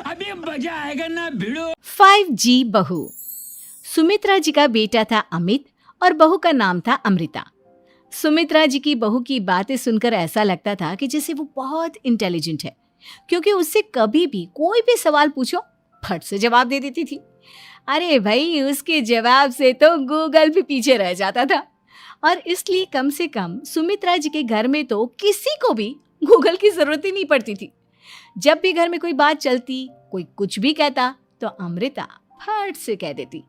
अभी मजा आएगा ना भिड़ो। 5G बहू। सुमित्रा जी का बेटा था अमित और बहू का नाम था अमृता। सुमित्रा जी की बहू की बातें सुनकर ऐसा लगता था कि जैसे वो बहुत इंटेलिजेंट है, क्योंकि उससे कभी भी कोई भी सवाल पूछो फट से जवाब दे देती थी। अरे भाई, उसके जवाब से तो गूगल भी पीछे रह जाता था। और इसलिए कम से कम सुमित्रा जी के घर में तो किसी को भी गूगल की जरूरत ही नहीं पड़ती थी। जब भी घर में कोई बात चलती, कोई कुछ भी कहता, तो अमृता फट से कह देती,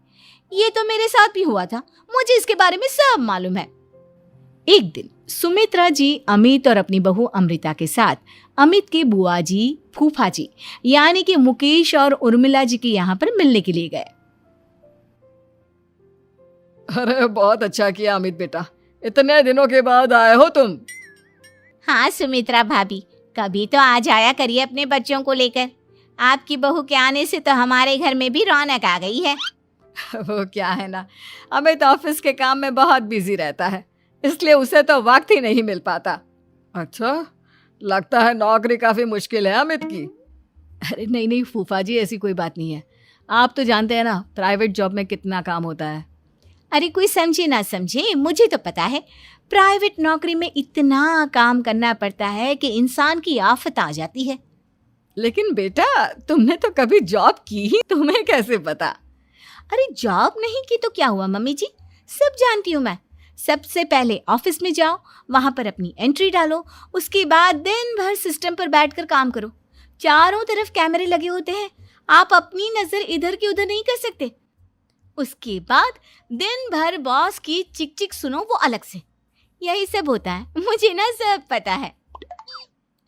ये तो मेरे साथ भी हुआ था, मुझे इसके बारे में सब मालूम है। एक दिन सुमित्रा जी अमित और अपनी बहू अमृता के साथ अमित के बुआ जी, फूफा जी यानी कि मुकेश और उर्मिला जी के यहाँ पर मिलने के लिए गए। अरे बहुत अच्छा किया अमित बेटा, इतने दिनों के बाद आए हो तुम। हाँ सुमित्रा भाभी, कभी तो आ जाया करिए अपने बच्चों को लेकर। आपकी बहू के आने से तो हमारे घर में भी रौनक आ गई है। वो क्या है ना, अमित ऑफिस के काम में बहुत बिजी रहता है, इसलिए उसे तो वक्त ही नहीं मिल पाता। अच्छा, लगता है नौकरी काफी मुश्किल है अमित की। अरे नहीं नहीं फूफा जी, ऐसी कोई बात नहीं है। आप तो जानते हैं ना प्राइवेट जॉब में कितना काम होता है। अरे कोई समझे ना समझे, मुझे तो पता है प्राइवेट नौकरी में इतना काम करना पड़ता है कि इंसान की आफत आ जाती है। लेकिन बेटा, तुमने तो कभी जॉब की ही, तुम्हें कैसे पता? अरे जॉब नहीं की तो क्या हुआ मम्मी जी, सब जानती हूँ मैं। सबसे पहले ऑफिस में जाओ, वहां पर अपनी एंट्री डालो, उसके बाद दिन भर सिस्टम पर बैठकर काम करो। चारों तरफ कैमरे लगे होते हैं, आप अपनी नजर इधर की उधर नहीं कर सकते। उसके बाद दिन भर बॉस की चिक चिक सुनो, वो अलग से। यही सब होता है, मुझे ना सब पता है।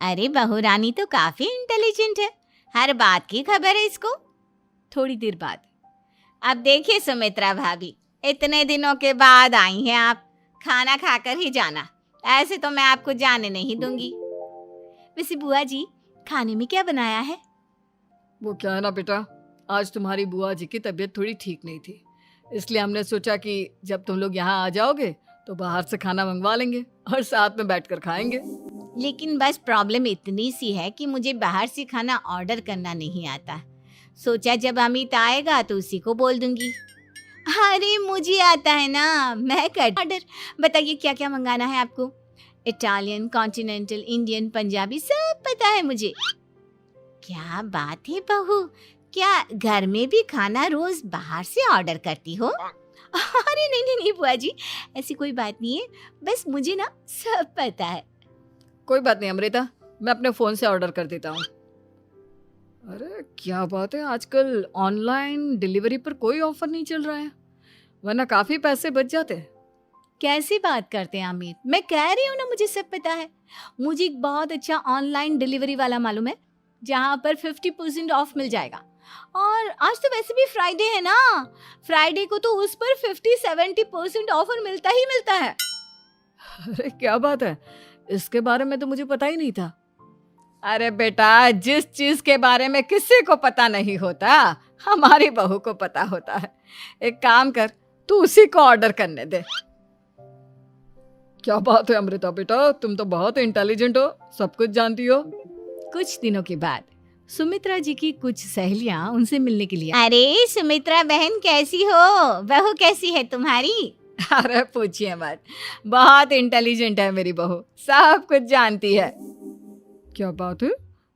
अरे बहू रानी तो काफी इंटेलिजेंट है, हर बात की खबर है इसको। थोड़ी देर बाद, अब देखिए सुमित्रा भाभी, इतने दिनों के बाद आई हैं आप, खाना खाकर ही जाना, ऐसे तो मैं आपको जाने नहीं दूंगी। वैसे बुआ जी, खाने में क्या बनाया है? वो क्या है ना बेटा, आज तुम्हारी बुआ जी की तबीयत थोड़ी ठीक नहीं थी, इसलिए हमने सोचा कि जब तुम लोग यहाँ आ जाओगे तो बाहर से खाना मंगवा लेंगे और साथ में बैठकर खाएंगे। लेकिन बस प्रॉब्लम इतनी सी है कि मुझे बाहर से खाना ऑर्डर करना नहीं आता। सोचा जब अमित आएगा तो उसी को बोल दूंगी। अरे मुझे आता है ना, मैं कर ऑर्डर। बताइए क्या क्या मंगाना है आपको? इटालियन, कॉन्टिनेंटल, इंडियन, पंजाबी, सब पता है मुझे। क्या बात है बहू, क्या घर में भी खाना रोज बाहर से ऑर्डर करती हो? अरे नहीं नहीं नहीं बुआ जी, ऐसी कोई बात नहीं है, बस मुझे ना सब पता है। कोई बात नहीं अमृता, मैं अपने फोन से ऑर्डर कर देता हूँ। अरे क्या बात है, आजकल ऑनलाइन डिलीवरी पर कोई ऑफर नहीं चल रहा है, वरना काफी पैसे बच जाते हैं। कैसी बात करते हैं अमित, मैं कह रही हूँ ना मुझे सब पता है। मुझे एक बहुत अच्छा ऑनलाइन डिलीवरी वाला मालूम है, जहाँ पर 50% ऑफ मिल जाएगा। और आज तो वैसे भी फ्राइडे है ना, फ्राइडे को तो उस पर 50-70% ऑफर मिलता ही मिलता है। अरे क्या बात है, इसके बारे में तो मुझे पता ही नहीं था। अरे बेटा, जिस चीज के बारे में किसी को पता नहीं होता, हमारी बहू को पता होता है। एक काम कर, तू उसी को ऑर्डर करने दे। क्या बात है अमृता बेटा, तुम तो बहुत इंटेलिजेंट हो, सब कुछ जानती हो। कुछ दिनों के बाद सुमित्रा जी की कुछ सहेलियां उनसे मिलने के लिए। अरे सुमित्रा बहन कैसी हो, बहू कैसी है तुम्हारी? अरे पूछिए मत, बहुत इंटेलिजेंट है मेरी बहू, सब कुछ जानती है। क्या बात है,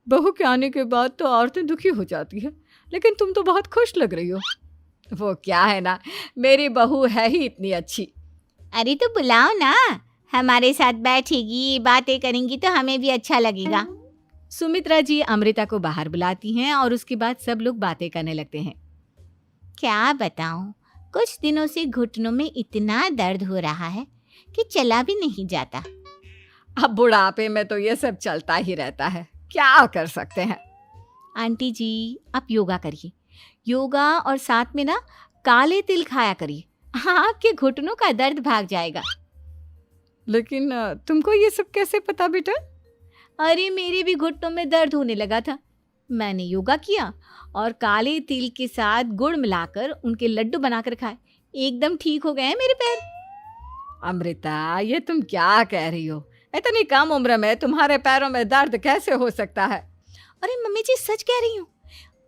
बहू के आने के बाद तो औरतें दुखी हो जाती है, लेकिन तुम तो बहुत खुश लग रही हो। वो क्या है ना, मेरी बहू है ही इतनी अच्छी। अरे तो बुलाओ ना, हमारे साथ बैठेगी, बातें करेंगी तो हमें भी अच्छा लगेगा। सुमित्रा जी अमृता को बाहर बुलाती हैं और उसके बाद सब लोग बातें करने लगते हैं। क्या बताऊं, कुछ दिनों से घुटनों में इतना दर्द हो रहा है कि चला भी नहीं जाता। अब बुढ़ापे में तो ये सब चलता ही रहता है, क्या कर सकते हैं। आंटी जी, आप योगा करिए, योगा और साथ में ना काले तिल खाया करिए, आपके घुटनों का दर्द भाग जाएगा। लेकिन तुमको ये सब कैसे पता बेटा? अरे मेरे भी घुटनों में दर्द होने लगा था, मैंने योगा किया और काले तिल के साथ गुड़ मिलाकर उनके लड्डू बनाकर खाए, एकदम ठीक हो गए हैं मेरे पैर। अमृता, ये तुम क्या कह रही हो? इतनी कम उम्र में तुम्हारे पैरों में दर्द कैसे हो सकता है? अरे मम्मी जी सच कह रही हूँ,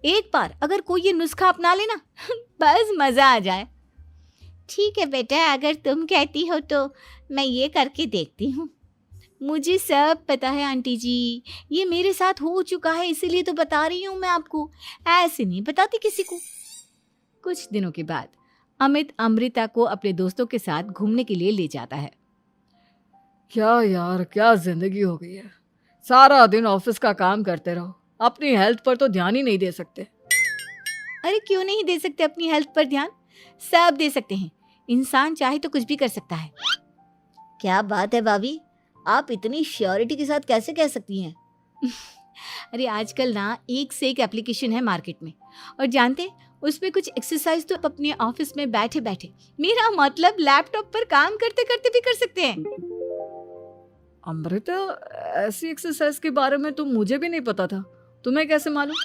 एक बार अगर कोई ये नुस्खा अपना लेना बस मजा आ जाए। ठीक है बेटा, अगर तुम कहती हो तो मैं ये करके देखती हूँ। मुझे सब पता है आंटी जी, ये मेरे साथ हो चुका है, इसीलिए तो बता रही हूँ मैं आपको, ऐसे नहीं बताती किसी को। कुछ दिनों के बाद अमित अमृता को अपने दोस्तों के साथ घूमने के लिए ले जाता है। क्या यार, क्या जिंदगी हो गई है। सारा दिन ऑफिस का काम करते रहो, अपनी हेल्थ पर तो ध्यान ही नहीं दे सकते। अरे क्यों नहीं दे सकते अपनी हेल्थ पर ध्यान, सब दे सकते हैं। इंसान चाहे तो कुछ भी कर सकता है। क्या बात है भाभी, आप इतनी श्योरिटी के साथ कैसे कह सकती हैं? अरे आजकल ना एक से एक एप्लीकेशन है मार्केट में, और जानते उसमें कुछ एक्सरसाइज तो आप अपने ऑफिस में बैठे बैठे, मेरा मतलब लैपटॉप पर काम करते करते भी कर सकते हैं। अमृता, ऐसी एक्सरसाइज के बारे में तो मुझे भी नहीं पता था, तुम्हें कैसे मालूम?